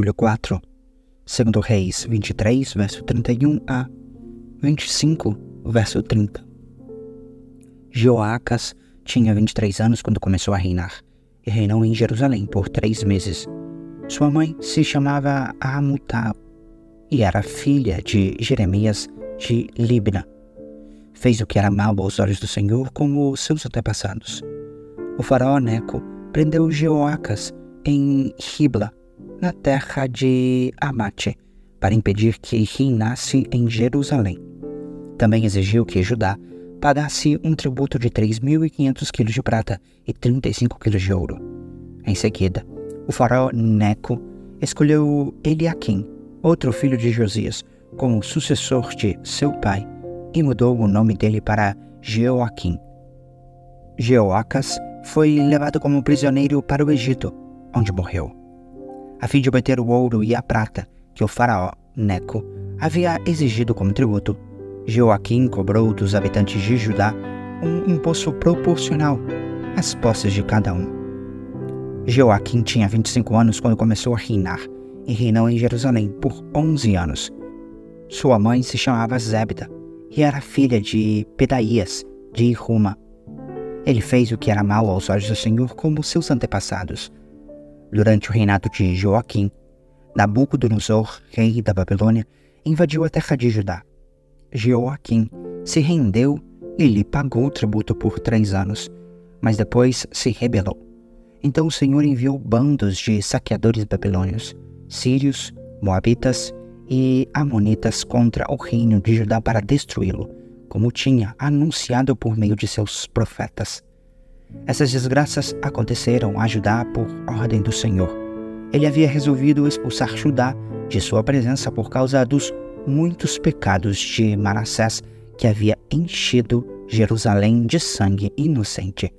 número 4, segundo Reis 23, verso 31 a 25, verso 30. Jeoacas tinha 23 anos quando começou a reinar, e reinou em Jerusalém por 3 meses. Sua mãe se chamava Amutal, e era filha de Jeremias de Libna. Fez o que era mal aos olhos do Senhor, como seus antepassados. O faraó Neco prendeu Jeoacas em Ribla, na terra de Amate, para impedir que reinasse em Jerusalém. Também exigiu que Judá pagasse um tributo de 3.500 quilos de prata e 35 quilos de ouro. Em seguida, o faraó Neco escolheu Eliaquim, outro filho de Josias, como sucessor de seu pai, e mudou o nome dele para Jeoaquim. Jeoacas foi levado como prisioneiro para o Egito, onde morreu. A fim de obter o ouro e a prata que o faraó Neco havia exigido como tributo, Jeoaquim cobrou dos habitantes de Judá um imposto proporcional às posses de cada um. Jeoaquim tinha 25 anos quando começou a reinar, e reinou em Jerusalém por 11 anos. Sua mãe se chamava Zébida, e era filha de Pedaías, de Ruma. Ele fez o que era mal aos olhos do Senhor, como seus antepassados. Durante o reinado de Joaquim, Nabucodonosor, rei da Babilônia, invadiu a terra de Judá. Joaquim se rendeu e lhe pagou o tributo por 3 anos, mas depois se rebelou. Então o Senhor enviou bandos de saqueadores babilônios, sírios, moabitas e amonitas contra o reino de Judá para destruí-lo, como tinha anunciado por meio de seus profetas. Essas desgraças aconteceram a Judá por ordem do Senhor. Ele havia resolvido expulsar Judá de sua presença por causa dos muitos pecados de Manassés, que havia enchido Jerusalém de sangue inocente.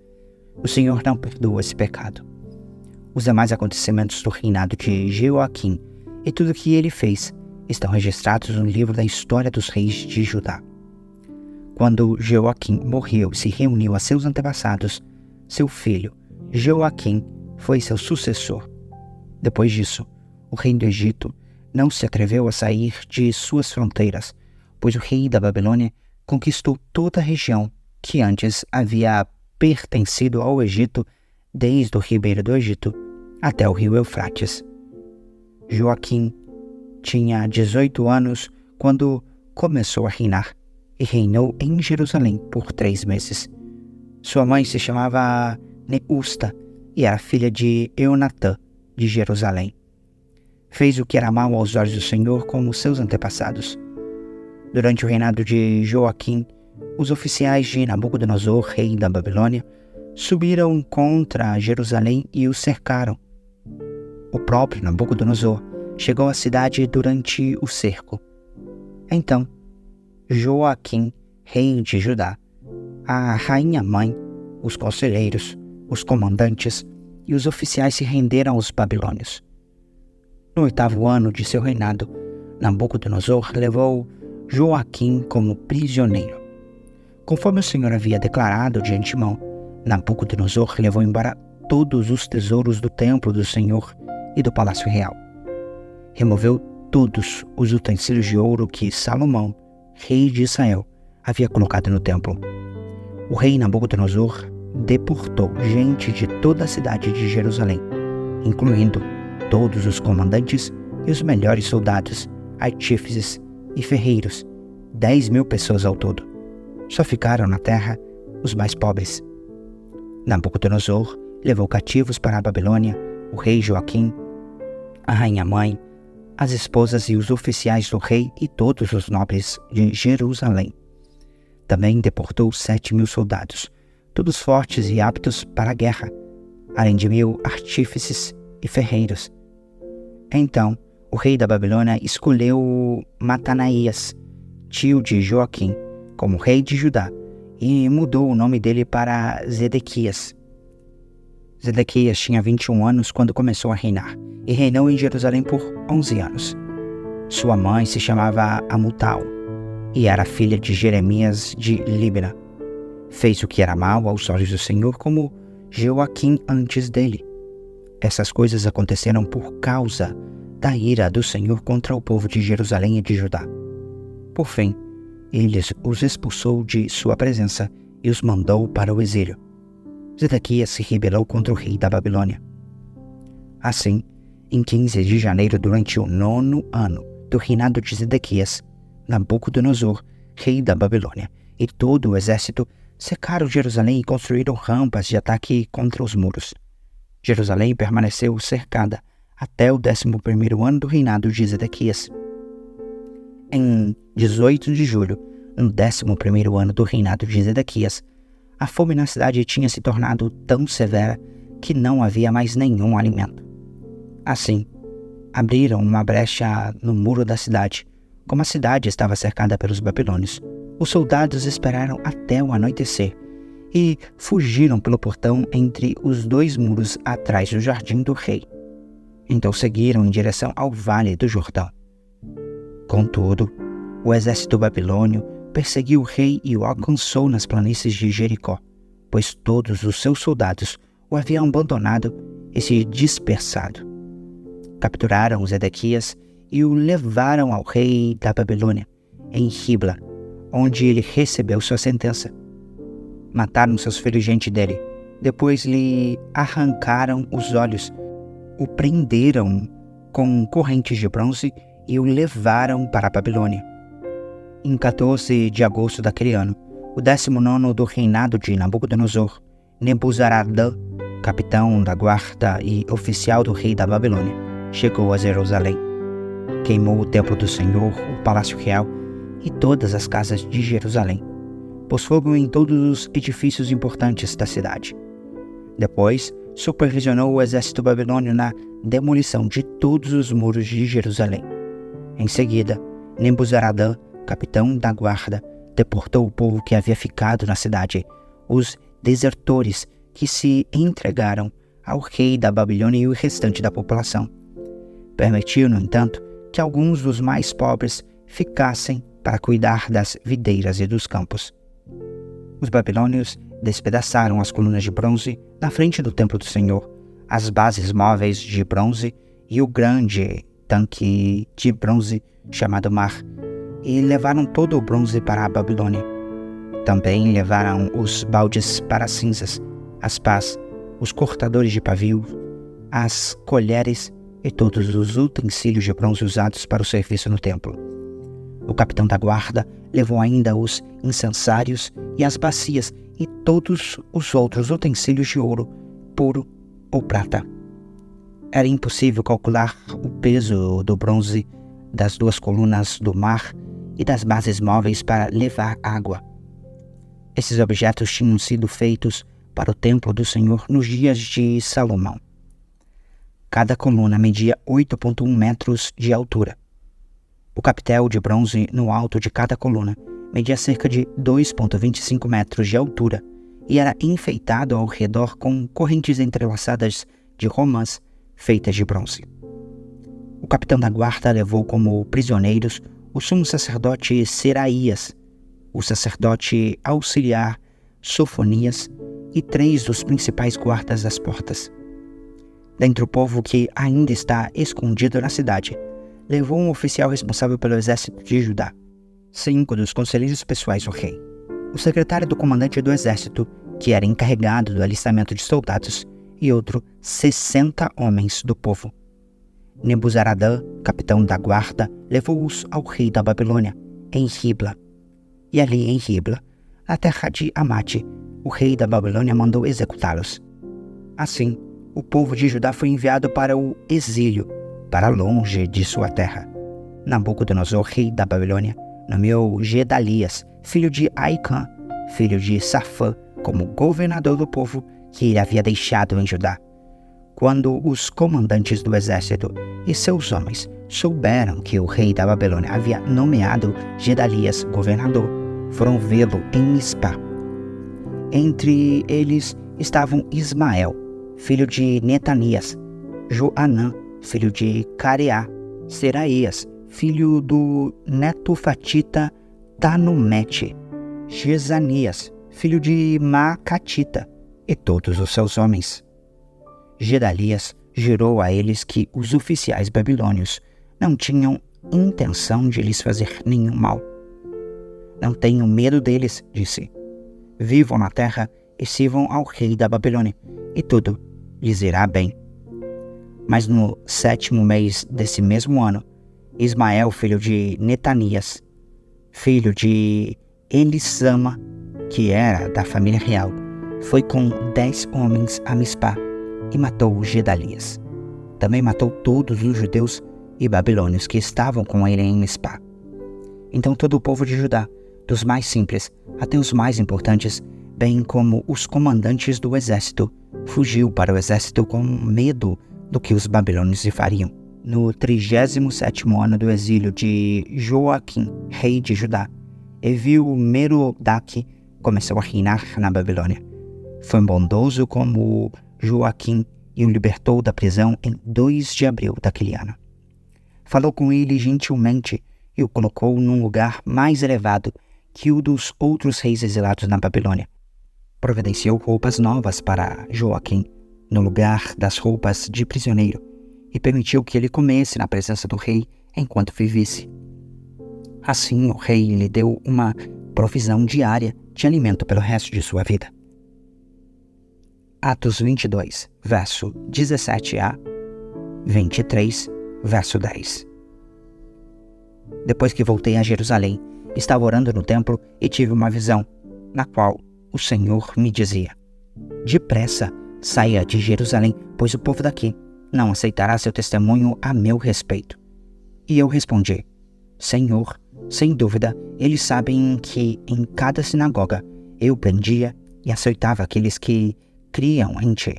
O Senhor não perdoa esse pecado. Os demais acontecimentos do reinado de Jeoaquim e tudo o que ele fez estão registrados no livro da história dos reis de Judá. Quando Jeoaquim morreu e se reuniu a seus antepassados, seu filho Jeoaquim foi seu sucessor. Depois disso, o rei do Egito não se atreveu a sair de suas fronteiras, pois o rei da Babilônia conquistou toda a região que antes havia pertencido ao Egito, desde o ribeiro do Egito até o rio Eufrates. Joaquim tinha 18 anos quando começou a reinar, e reinou em Jerusalém por 3 meses. Sua mãe se chamava Neusta e era filha de Eunatã, de Jerusalém. Fez o que era mal aos olhos do Senhor, como seus antepassados. Durante o reinado de Joaquim, os oficiais de Nabucodonosor, rei da Babilônia, subiram contra Jerusalém e o cercaram. O próprio Nabucodonosor chegou à cidade durante o cerco. Então, Joaquim, rei de Judá, a rainha-mãe, os conselheiros, os comandantes e os oficiais se renderam aos babilônios. No 8º ano de seu reinado, Nabucodonosor levou Joaquim como prisioneiro. Conforme o Senhor havia declarado de antemão, Nabucodonosor levou embora todos os tesouros do templo do Senhor e do palácio real. Removeu todos os utensílios de ouro que Salomão, rei de Israel, havia colocado no templo. O rei Nabucodonosor deportou gente de toda a cidade de Jerusalém, incluindo todos os comandantes e os melhores soldados, artífices e ferreiros, 10.000 pessoas ao todo. Só ficaram na terra os mais pobres. Nabucodonosor levou cativos para a Babilônia o rei Joaquim, a rainha-mãe, as esposas e os oficiais do rei e todos os nobres de Jerusalém. Também deportou 7.000 soldados, todos fortes e aptos para a guerra, além de 1.000 artífices e ferreiros. Então, o rei da Babilônia escolheu Matanaías, tio de Joaquim, como rei de Judá, e mudou o nome dele para Zedequias. Zedequias tinha 21 anos quando começou a reinar, e reinou em Jerusalém por 11 anos. Sua mãe se chamava Amutal, e era filha de Jeremias de Libna. Fez o que era mal aos olhos do Senhor, como Joaquim antes dele. Essas coisas aconteceram por causa da ira do Senhor contra o povo de Jerusalém e de Judá. Por fim, ele os expulsou de sua presença e os mandou para o exílio. Zedequias se rebelou contra o rei da Babilônia. Assim, em 15 de janeiro, durante o 9º ano do reinado de Zedequias, Nabucodonosor, rei da Babilônia, e todo o exército cercaram Jerusalém e construíram rampas de ataque contra os muros. Jerusalém permaneceu cercada até o 11º ano do reinado de Zedequias. Em 18 de julho, no 11º ano do reinado de Zedequias, a fome na cidade tinha se tornado tão severa que não havia mais nenhum alimento. Assim, abriram uma brecha no muro da cidade. Como a cidade estava cercada pelos babilônios, os soldados esperaram até o anoitecer e fugiram pelo portão entre os 2 muros atrás do jardim do rei. Então seguiram em direção ao vale do Jordão. Contudo, o exército babilônio perseguiu o rei e o alcançou nas planícies de Jericó, pois todos os seus soldados o haviam abandonado e se dispersado. Capturaram Zedequias e o levaram ao rei da Babilônia, em Ribla, onde ele recebeu sua sentença. Mataram seus filhos diante dele, depois lhe arrancaram os olhos, o prenderam com correntes de bronze e o levaram para a Babilônia. Em 14 de agosto daquele ano, o 19º do reinado de Nabucodonosor, Nebuzaradã, capitão da guarda e oficial do rei da Babilônia, chegou a Jerusalém. Queimou o templo do Senhor, o palácio real e todas as casas de Jerusalém. Pôs fogo em todos os edifícios importantes da cidade. Depois, supervisionou o exército babilônio na demolição de todos os muros de Jerusalém. Em seguida, Nebuzaradã, capitão da guarda, deportou o povo que havia ficado na cidade, os desertores que se entregaram ao rei da Babilônia e o restante da população. Permitiu, no entanto, que alguns dos mais pobres ficassem para cuidar das videiras e dos campos. Os babilônios despedaçaram as colunas de bronze na frente do templo do Senhor, as bases móveis de bronze e o grande tanque de bronze chamado Mar, e levaram todo o bronze para a Babilônia. Também levaram os baldes para cinzas, as pás, os cortadores de pavio, as colheres e todos os utensílios de bronze usados para o serviço no templo. O capitão da guarda levou ainda os incensários e as bacias e todos os outros utensílios de ouro, puro ou prata. Era impossível calcular o peso do bronze das 2 colunas do mar e das bases móveis para levar água. Esses objetos tinham sido feitos para o templo do Senhor nos dias de Salomão. Cada coluna media 8,1 metros de altura. O capitel de bronze no alto de cada coluna media cerca de 2,25 metros de altura e era enfeitado ao redor com correntes entrelaçadas de romãs feitas de bronze. O capitão da guarda levou como prisioneiros o sumo sacerdote Seraías, o sacerdote auxiliar Sofonias e 3 dos principais guardas das portas. Dentre o povo que ainda está escondido na cidade, levou um oficial responsável pelo exército de Judá, 5 dos conselheiros pessoais do rei, o secretário do comandante do exército, que era encarregado do alistamento de soldados, e outro 60 homens do povo. Nebuzaradã, capitão da guarda, levou-os ao rei da Babilônia, em Ribla. E ali em Ribla, na terra de Amate, o rei da Babilônia mandou executá-los. Assim, o povo de Judá foi enviado para o exílio, para longe de sua terra. Nabucodonosor, rei da Babilônia, nomeou Gedalias, filho de Aicã, filho de Safã, como governador do povo que ele havia deixado em Judá. Quando os comandantes do exército e seus homens souberam que o rei da Babilônia havia nomeado Gedalias governador, foram vê-lo em Mispá. Entre eles estavam Ismael, filho de Netanias, Joanã, filho de Careá, Seraías, filho do Netofatita Tanumete, Jezanias, filho de Maacatita, e todos os seus homens. Gedalias, jurou a eles que os oficiais babilônios não tinham intenção de lhes fazer nenhum mal. Não tenham medo deles, disse. Vivam na terra e sirvam ao rei da Babilônia, e tudo lhes irá bem. Mas no 7º mês desse mesmo ano, Ismael, filho de Netanias, filho de Elisama, que era da família real, foi com 10 homens a Mispá e matou Gedalias. Também matou todos os judeus e babilônios que estavam com ele em Mispá. Então todo o povo de Judá, dos mais simples até os mais importantes, bem como os comandantes do exército, fugiu para o exército com medo do que os babilônios lhe fariam. No 37º ano do exílio de Joaquim, rei de Judá, Evil-Merodach começou a reinar na Babilônia. Foi bondoso como Joaquim e o libertou da prisão em 2 de abril daquele ano. Falou com ele gentilmente e o colocou num lugar mais elevado que o dos outros reis exilados na Babilônia. Providenciou roupas novas para Joaquim, no lugar das roupas de prisioneiro, e permitiu que ele comesse na presença do rei enquanto vivesse. Assim, o rei lhe deu uma provisão diária de alimento pelo resto de sua vida. Atos 22, verso 17a, 23, verso 10. Depois que voltei a Jerusalém, estava orando no templo e tive uma visão, na qual o Senhor me dizia: depressa, saia de Jerusalém, pois o povo daqui não aceitará seu testemunho a meu respeito. E eu respondi: Senhor, sem dúvida, eles sabem que em cada sinagoga eu prendia e açoitava aqueles que criam em ti.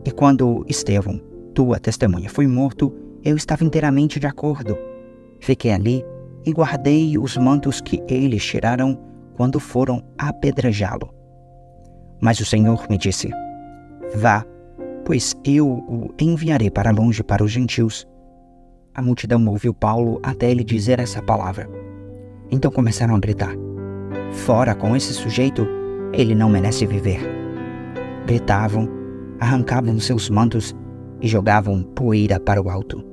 E quando Estevão, tua testemunha, foi morto, eu estava inteiramente de acordo. Fiquei ali e guardei os mantos que eles tiraram quando foram apedrejá-lo. Mas o Senhor me disse: vá, pois eu o enviarei para longe para os gentios. A multidão ouviu Paulo até ele dizer essa palavra. Então começaram a gritar: fora com esse sujeito, ele não merece viver. Gritavam, arrancavam seus mantos e jogavam poeira para o alto.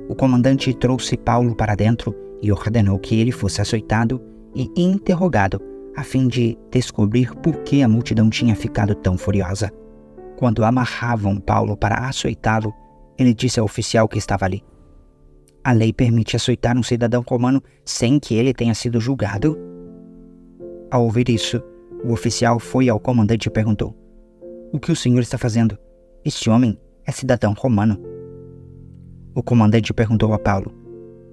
O comandante trouxe Paulo para dentro e ordenou que ele fosse açoitado e interrogado, a fim de descobrir por que a multidão tinha ficado tão furiosa. Quando amarravam Paulo para açoitá-lo, ele disse ao oficial que estava ali: a lei permite açoitar um cidadão romano sem que ele tenha sido julgado? Ao ouvir isso, o oficial foi ao comandante e perguntou: o que o senhor está fazendo? Este homem é cidadão romano. O comandante perguntou a Paulo: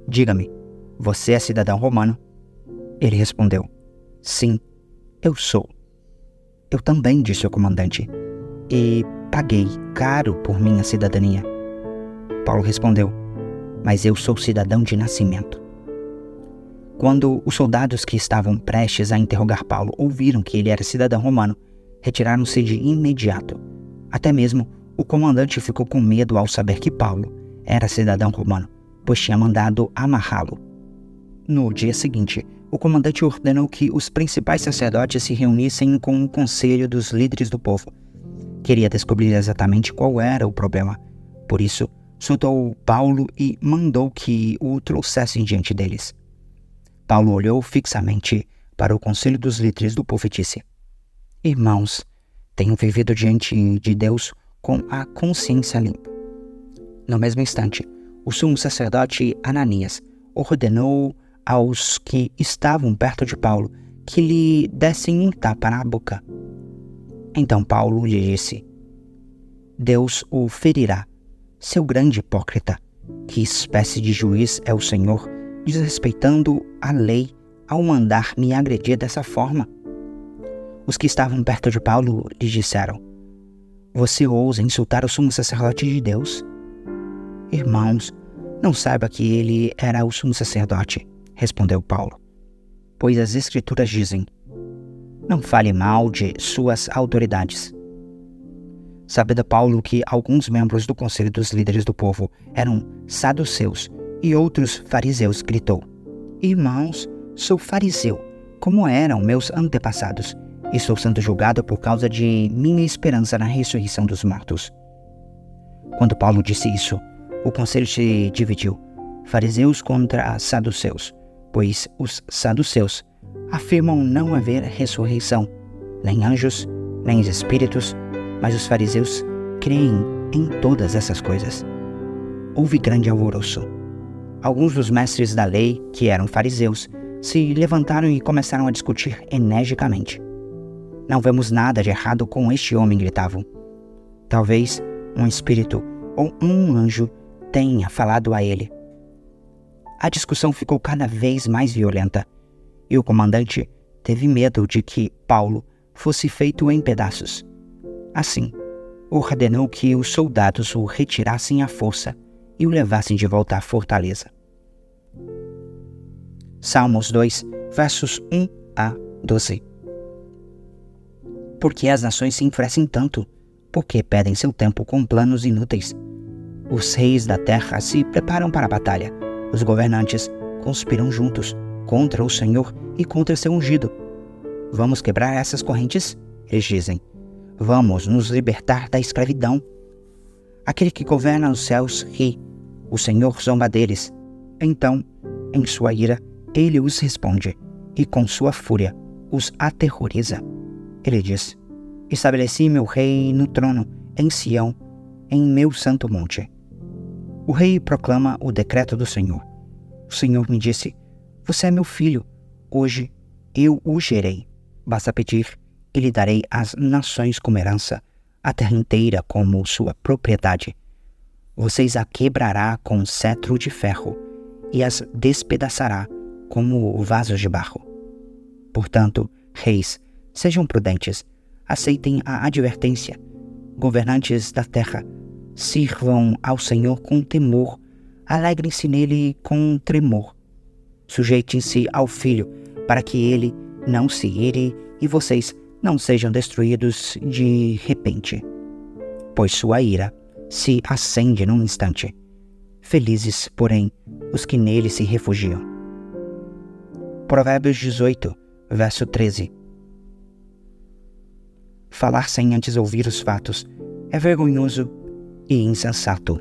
diga-me, você é cidadão romano? Ele respondeu: sim, eu sou. Eu também, disse o comandante, e paguei caro por minha cidadania. Paulo respondeu: mas eu sou cidadão de nascimento. Quando os soldados que estavam prestes a interrogar Paulo ouviram que ele era cidadão romano, retiraram-se de imediato. Até mesmo o comandante ficou com medo ao saber que Paulo era cidadão romano, pois tinha mandado amarrá-lo. No dia seguinte, o comandante ordenou que os principais sacerdotes se reunissem com o conselho dos líderes do povo. Queria descobrir exatamente qual era o problema. Por isso, soltou Paulo e mandou que o trouxessem diante deles. Paulo olhou fixamente para o conselho dos líderes do povo e disse: irmãos, tenho vivido diante de Deus com a consciência limpa. No mesmo instante, o sumo sacerdote Ananias ordenou aos que estavam perto de Paulo que lhe dessem um tapa na boca. Então Paulo lhe disse: Deus o ferirá, seu grande hipócrita. Que espécie de juiz é o Senhor, desrespeitando a lei ao mandar me agredir dessa forma? Os que estavam perto de Paulo lhe disseram: você ousa insultar o sumo sacerdote de Deus? Irmãos, não saiba que ele era o sumo sacerdote, respondeu Paulo, pois as Escrituras dizem: não fale mal de suas autoridades. Sabendo Paulo que alguns membros do conselho dos líderes do povo eram saduceus e outros fariseus, gritou: irmãos, sou fariseu, como eram meus antepassados. Estou sendo julgado por causa de minha esperança na ressurreição dos mortos. Quando Paulo disse isso, o conselho se dividiu, fariseus contra saduceus, pois os saduceus afirmam não haver ressurreição, nem anjos, nem espíritos, mas os fariseus creem em todas essas coisas. Houve grande alvoroço. Alguns dos mestres da lei, que eram fariseus, se levantaram e começaram a discutir energicamente. Não vemos nada de errado com este homem, gritavam. Talvez um espírito ou um anjo tenha falado a ele. A discussão ficou cada vez mais violenta, e o comandante teve medo de que Paulo fosse feito em pedaços. Assim, ordenou que os soldados o retirassem à força e o levassem de volta à fortaleza. Salmos 2, versos 1 a 12. Por que as nações se enfurecem tanto? Por que perdem seu tempo com planos inúteis? Os reis da terra se preparam para a batalha. Os governantes conspiram juntos contra o Senhor e contra seu ungido. Vamos quebrar essas correntes? Eles dizem. Vamos nos libertar da escravidão. Aquele que governa os céus ri. O Senhor zomba deles. Então, em sua ira, ele os responde, e com sua fúria os aterroriza. Ele diz: estabeleci meu rei no trono, em Sião, em meu santo monte. O rei proclama o decreto do Senhor. O Senhor me disse: você é meu filho, hoje eu o gerei. Basta pedir, e lhe darei as nações como herança, a terra inteira como sua propriedade. Vocês a quebrará com cetro de ferro, e as despedaçará como vasos de barro. Portanto, reis, sejam prudentes, aceitem a advertência. Governantes da terra, sirvam ao Senhor com temor, alegrem-se nele com tremor. Sujeitem-se ao Filho, para que ele não se ire e vocês não sejam destruídos de repente. Pois sua ira se acende num instante. Felizes, porém, os que nele se refugiam. Provérbios 18, verso 13. Falar sem antes ouvir os fatos é vergonhoso e insensato.